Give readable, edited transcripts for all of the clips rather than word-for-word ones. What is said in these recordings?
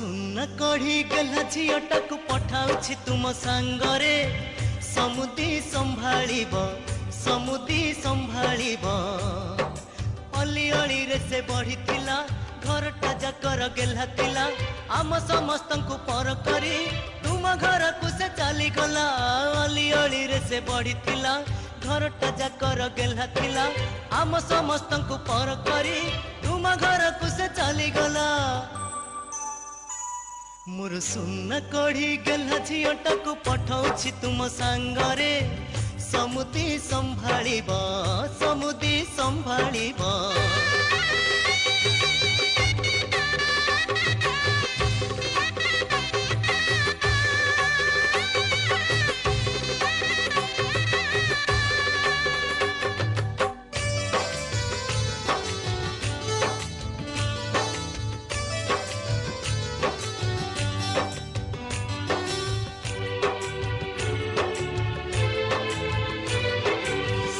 सुना कढ़ी गला झीटाक पठाउछि तुम सांगरे समुदी संभाळिब समुदी संभाळिब अली अली रे से बढ़िथिला घरटा जाकर गेला थिला आम समस्तंकु पर करी तुम घर को से चली गला अली अली रे से बढ़िथिला घरटा जाकर गेला थिला आम समस्तंकु पर करी तुम घर को से चली गला मोर सुना कढ़ी गला झीटाक पठाउछि तुम सांगरे समुदी संभाळिब समुदी संभाळिब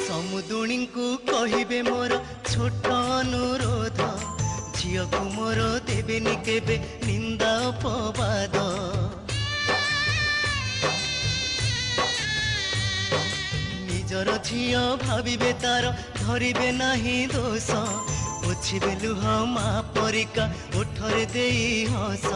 समुदुणी को कहिबे मोर छोट अनुरोध झियो को मोर देवेनि केबे निंदा अपवाद निजर झियो भाविबे तार धरिबे नाही दोष पोछिबे लुह मा परिका ओठरे देई हस।